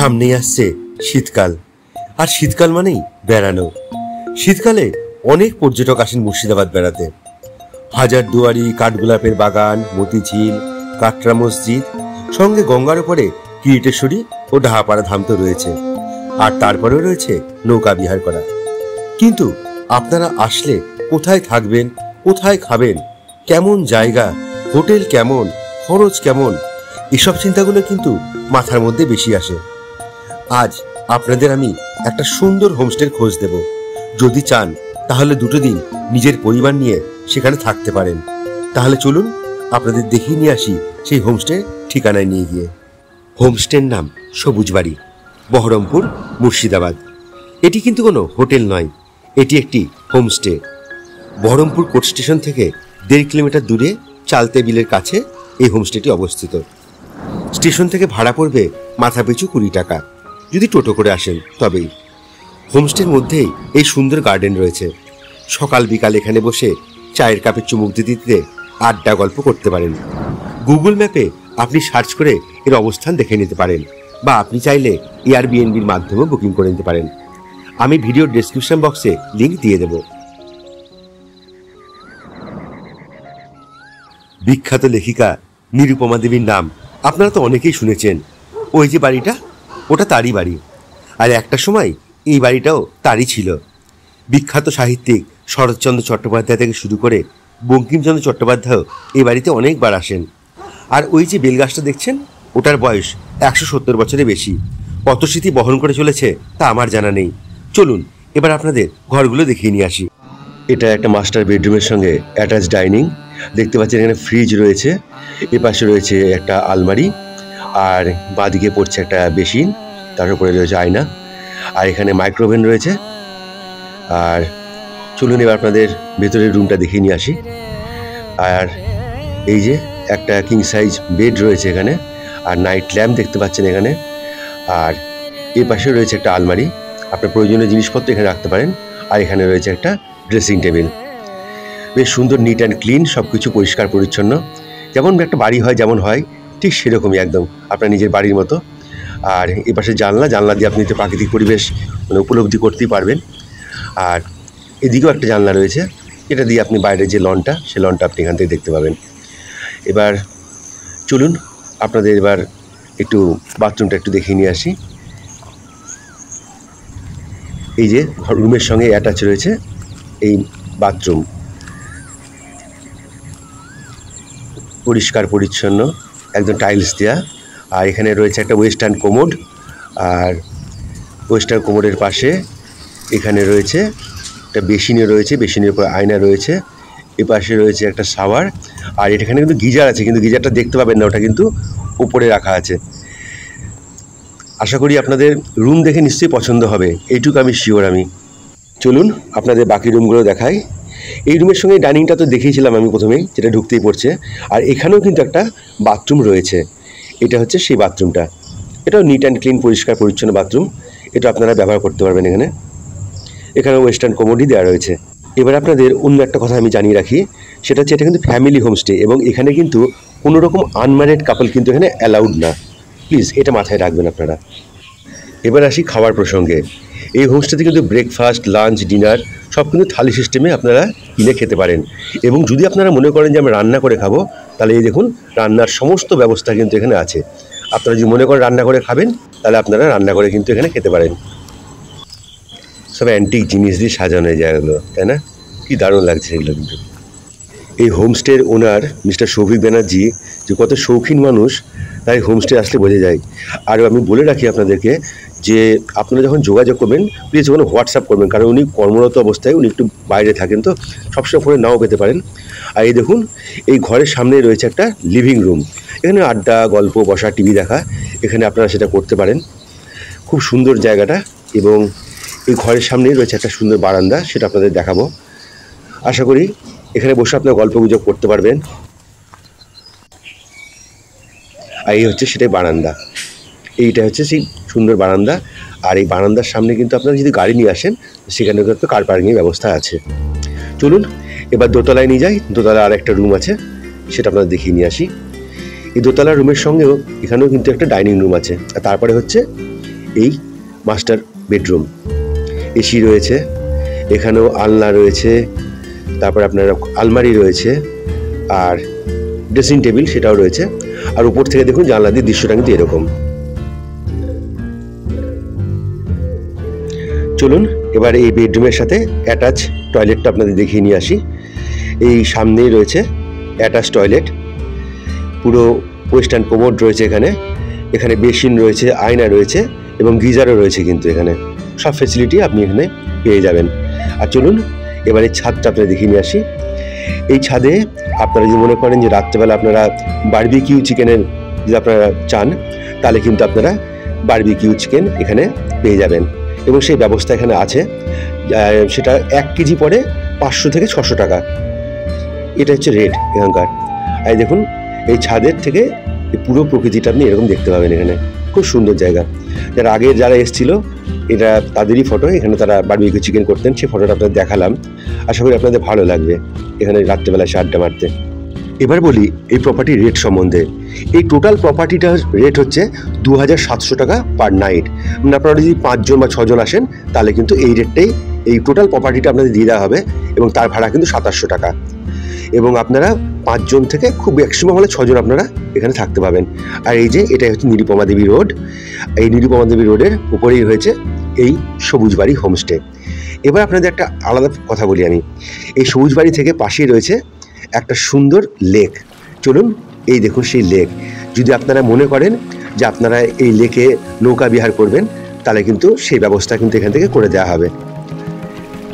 সামনেই আসছে শীতকাল, আর শীতকাল মানেই বেড়ানো। শীতকালে অনেক পর্যটক আসেন মুর্শিদাবাদ বেড়াতে। হাজারদুয়ারি, কাঠগোলাপের বাগান, মতিঝিল, কাটরা মসজিদ, সঙ্গে গঙ্গার উপরে কিরিটেশ্বরী ও ডাহাপাড়া ধাম তো রয়েছে, আর তারপরেও রয়েছে নৌকা বিহার করা। কিন্তু আপনারা আসলে কোথায় থাকবেন, কোথায় খাবেন, কেমন জায়গা, হোটেল কেমন, খরচ কেমন, এসব চিন্তাগুলো কিন্তু মাথার মধ্যে বেশি আসে। আজ আপনাদের আমি একটা সুন্দর হোমস্টের খোঁজ দেব। যদি চান তাহলে 2 দিন নিজের পরিবার নিয়ে সেখানে থাকতে পারেন। তাহলে চলুন আপনাদের দেখিয়ে নিয়ে আসি সেই হোমস্টে ঠিকানায় নিয়ে গিয়ে। হোমস্টের নাম সবুজ বাড়ি, বহরমপুর, মুর্শিদাবাদ। এটি কিন্তু কোনো হোটেল নয়, এটি একটি হোমস্টে। বহরমপুর কোর্ট স্টেশন থেকে 1.5 কিলোমিটার দূরে চালতে বিলের কাছে এই হোমস্টেটি অবস্থিত। স্টেশন থেকে ভাড়া পড়বে মাথাপিছু 20 টাকা, যদি টোটো করে আসেন তবেই। হোমস্টের মধ্যেই এই সুন্দর গার্ডেন রয়েছে। সকাল বিকাল এখানে বসে চায়ের কাপে চুমুক দিতে দিতে আড্ডা গল্প করতে পারেন। গুগল ম্যাপে আপনি সার্চ করে এর অবস্থান দেখে নিতে পারেন, বা আপনি চাইলে এয়ারবিএনবির মাধ্যমে বুকিং করে নিতে পারেন। আমি ভিডিওর ডেসক্রিপশন বক্সে লিঙ্ক দিয়ে দেব। বিখ্যাত লেখিকা নিরুপমা দেবীর নাম আপনারা তো অনেকেই শুনেছেন। ওই যে বাড়িটা, ওটা তারই বাড়ি। আর একটা সময় এই বাড়িটাও তারই ছিল। বিখ্যাত সাহিত্যিক শরৎচন্দ্র চট্টোপাধ্যায় থেকে শুরু করে বঙ্কিমচন্দ্র চট্টোপাধ্যায়ও এই বাড়িতে অনেকবার আসেন। আর ওই যে বেলগাছটা দেখছেন, ওটার বয়স 170 বছরের বেশি। কত স্মৃতি বহন করে চলেছে তা আমার জানা নেই। চলুন এবার আপনাদের ঘরগুলো দেখিয়ে নিয়ে আসি। এটা একটা মাস্টার বেডরুমের সঙ্গে অ্যাটাচ ডাইনিং। দেখতে পাচ্ছেন এখানে ফ্রিজ রয়েছে, এপাশে রয়েছে একটা আলমারি, আর বাঁদিকে পড়ছে একটা বেসিন, তার উপরে রয়েছে আয়না, আর এখানে মাইক্রোওভেন রয়েছে। আর চলুন এবার আপনাদের ভেতরের রুমটা দেখিয়ে নিয়ে আসি। আর এই যে একটা কিং সাইজ বেড রয়েছে এখানে, আর নাইট ল্যাম্প দেখতে পাচ্ছেন এখানে। আর এর পাশে রয়েছে একটা আলমারি, আপনার প্রয়োজনীয় জিনিসপত্র এখানে রাখতে পারেন। আর এখানে রয়েছে একটা ড্রেসিং টেবিল। বেশ সুন্দর, নিট অ্যান্ড ক্লিন, সব কিছু পরিষ্কার পরিচ্ছন্ন। যেমন একটা বাড়ি হয় যেমন হয় ঠিক সেরকমই একদম আপনার নিজের বাড়ির মতো। আর এ পাশে জানলা দিয়ে আপনি তো প্রাকৃতিক পরিবেশ উপলব্ধি করতেই পারবেন। আর এদিকেও একটা জানলা রয়েছে, এটা দিয়ে আপনি বাইরের যে লনটা, সেই লনটা আপনি এখান থেকে দেখতে পাবেন। এবার চলুন আপনাদের এবার একটু বাথরুমটা একটু দেখিয়ে নিয়ে আসি। এই যে রুমের সঙ্গে অ্যাটাচ রয়েছে এই বাথরুম, পরিষ্কার পরিচ্ছন্ন, একদম টাইলস দেওয়া। আর এখানে রয়েছে একটা ওয়েস্টার্ন কোমোড, আর ওয়েস্টার্ন কোমোডের পাশে এখানে রয়েছে একটা বেসিনে রয়েছে, বেসিনের উপর আয়না রয়েছে। এ পাশে রয়েছে একটা শাওয়ার, আর এখানে কিন্তু গিজার আছে, কিন্তু গিজারটা দেখতে পাবেন না, ওটা কিন্তু উপরে রাখা আছে। আশা করি আপনাদের রুম দেখে নিশ্চয়ই পছন্দ হবে, এইটুকু আমি শিওর। আমি চলুন আপনাদের বাকি রুমগুলো দেখাই। এই রুমের সঙ্গে ডাইনিংটা তো দেখিয়েছিলাম আমি প্রথমেই, যেটা ঢুকতেই পড়ছে। আর এখানেও কিন্তু একটা বাথরুম রয়েছে, এটা হচ্ছে সেই বাথরুমটা। এটাও নিট অ্যান্ড ক্লিন, পরিষ্কার পরিচ্ছন্ন বাথরুম। এটা আপনারা ব্যবহার করতে পারবেন এখানে ওয়েস্টার্ন কোমোডি দেওয়া রয়েছে। এবার আপনাদের অন্য একটা কথা আমি জানিয়ে রাখি, সেটা হচ্ছে এটা কিন্তু ফ্যামিলি হোমস্টে, এবং এখানে কিন্তু কোনো রকম আনম্যারিড কাপল কিন্তু এখানে অ্যালাউড না। প্লিজ এটা মাথায় রাখবেন আপনারা। এবার আসি খাওয়ার প্রসঙ্গে। এই হোমস্টেতে কিন্তু ব্রেকফাস্ট, লাঞ্চ, ডিনার সব কিন্তু থালি সিস্টেমে আপনারা কিনে খেতে পারেন। এবং যদি আপনারা মনে করেন যে আমি রান্না করে খাবো, তাহলে এই দেখুন রান্নার সমস্ত ব্যবস্থা কিন্তু এখানে আছে। আপনারা যদি মনে করেন রান্না করে খাবেন, তাহলে আপনারা রান্না করে কিন্তু এখানে খেতে পারেন। সব অ্যান্টিক জিনিস দিয়ে সাজানো এই জায়গাগুলো, তাই না? কি দারুণ লাগছে এগুলো। কিন্তু এই হোমস্টের ওনার মিস্টার সৌভিক ব্যানার্জি যে কত শৌখিন মানুষ, তাই হোমস্টে আসলে বোঝা যায়। আর আমি বলে রাখি আপনাদেরকে যে আপনারা যখন যোগাযোগ করবেন, প্লিজ ওখানে হোয়াটসঅ্যাপ করবেন, কারণ উনি কর্মরত অবস্থায় উনি একটু বাইরে থাকেন, তো সবসময় ফোনে নাও পেতে পারেন। আর এই দেখুন এই ঘরের সামনে রয়েছে একটা লিভিং রুম, এখানে আড্ডা, গল্প, বসা, টিভি দেখা, এখানে আপনারা সেটা করতে পারেন। খুব সুন্দর জায়গাটা। এবং এই ঘরের সামনেই রয়েছে একটা সুন্দর বারান্দা, সেটা আপনাদের দেখাবো। আশা করি এখানে বসে আপনারা গল্প গুজব করতে পারবেন। আর এই হচ্ছে সেটাই বারান্দা, এইটা হচ্ছে সেই সুন্দর বারান্দা। আর এই বারান্দার সামনে কিন্তু আপনারা যদি গাড়ি নিয়ে আসেন, সেখানে কিন্তু কার পার্কিংয়ের ব্যবস্থা আছে। চলুন এবার দোতলায় নিয়ে যাই। দোতলায় আর একটা রুম আছে, সেটা আপনাদের দেখিয়ে নিয়ে আসি। এই দোতলা রুমের সঙ্গেও এখানেও কিন্তু একটা ডাইনিং রুম আছে। আর তারপরে হচ্ছে এই মাস্টার বেডরুম। এসি রয়েছে, এখানেও আলনা রয়েছে, তারপর আপনার আলমারি রয়েছে, আর ড্রেসিং টেবিল সেটাও রয়েছে। আর উপর থেকে দেখুন জানলা দিয়ে দৃশ্যটা কিন্তু এরকম। চলুন এবার এই বেডরুমের সাথে অ্যাটাচ টয়লেটটা আপনাদের দেখিয়ে নিয়ে আসি। এই সামনেই রয়েছে অ্যাটাচ টয়লেট, পুরো ওয়েস্টার্ন কোমোড রয়েছে এখানে। এখানে বেসিন রয়েছে, আয়না রয়েছে এবং গিজারও রয়েছে, কিন্তু এখানে সব ফেসিলিটি আপনি এখানে পেয়ে যাবেন। আর চলুন এবার এই ছাদটা আপনাদের দেখিয়ে নিয়ে আসি। এই ছাদে আপনারা যদি মনে করেন যে রাত্রেবেলা আপনারা বারবিকিউ চিকেনের যদি আপনারা চান, তাহলে কিন্তু আপনারা বারবিকিউ চিকেন এখানে পেয়ে যাবেন এবং সেই ব্যবস্থা এখানে আছে। সেটা 1 কেজি পড়ে 500 থেকে 600 টাকা, এটা হচ্ছে রেট এখানকার। আর দেখুন এই ছাদের থেকে পুরো প্রকৃতিটা আপনি এরকম দেখতে পাবেন। এখানে খুব সুন্দর জায়গা। যারা এসেছিল এটা তাদেরই ফটো, এখানে তারা বারবিকিউ চিকেন করতেন, সেই ফটোটা আপনাদের দেখালাম। আশা করি আপনাদের ভালো লাগবে এখানে রাত্রেবেলা আড্ডা মারতে। এবার বলি এই প্রপার্টির রেট সম্বন্ধে। এই টোটাল প্রপার্টিটার রেট হচ্ছে 2700 টাকা পার নাইট। মানে আপনারা যদি 5 জন বা 6 জন আসেন তাহলে কিন্তু এই রেটটাই, এই টোটাল প্রপার্টিটা আপনাদের দিয়ে দেওয়া হবে এবং তার ভাড়া কিন্তু 2700 টাকা। এবং আপনারা 5 জন থেকে খুব ম্যাক্সিমাম হলে 6 জন আপনারা এখানে থাকতে পাবেন। আর এই যে এটাই হচ্ছে নিরুপমা দেবী রোড। এই নিরুপমা দেবী রোডের উপরেই হয়েছে এই সবুজ বাড়ি হোমস্টে। এবার আপনাদের একটা আলাদা কথা বলি আমি। এই সবুজ বাড়ি থেকে পাশেই রয়েছে একটা সুন্দর লেক। চলুন এই দেখুন সেই লেক। যদি আপনারা মনে করেন যে আপনারা এই লেকে নৌকা বিহার করবেন, তাহলে কিন্তু সেই ব্যবস্থা কিন্তু এখান থেকে করে দেওয়া হবে।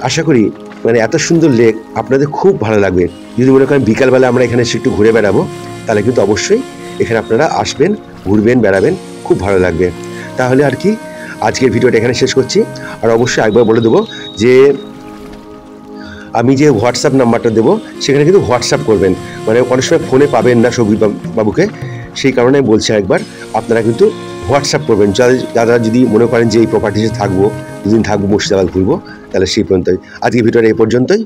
আশা করি মানে এত সুন্দর লেক আপনাদের খুব ভালো লাগবে। যদি মনে করেন বিকালবেলা আমরা এখানে একটু ঘুরে বেড়াবো, তাহলে কিন্তু অবশ্যই এখানে আপনারা আসবেন, ঘুরবেন, বেড়াবেন, খুব ভালো লাগবে। তাহলে আর কি, আজকের ভিডিওটা এখানে শেষ করছি। আর অবশ্যই একবার বলে দেবো যে আমি যে হোয়াটসঅ্যাপ নাম্বারটা দেবো সেখানে কিন্তু হোয়াটসঅ্যাপ করবেন। মানে অনেক সময় ফোনে পাবেন না সৌভিক বাবুকে, সেই কারণে আমি বলছি একবার আপনারা কিন্তু হোয়াটসঅ্যাপ করবেন। যারা যদি মনে করেন যে এই প্রপার্টিতে থাকবো, দুদিন থাকবো, মুর্শিদাবাদ ঘুরবো, তাহলে সেই পর্যন্তই। আজকে ভিডিওটা এই পর্যন্তই।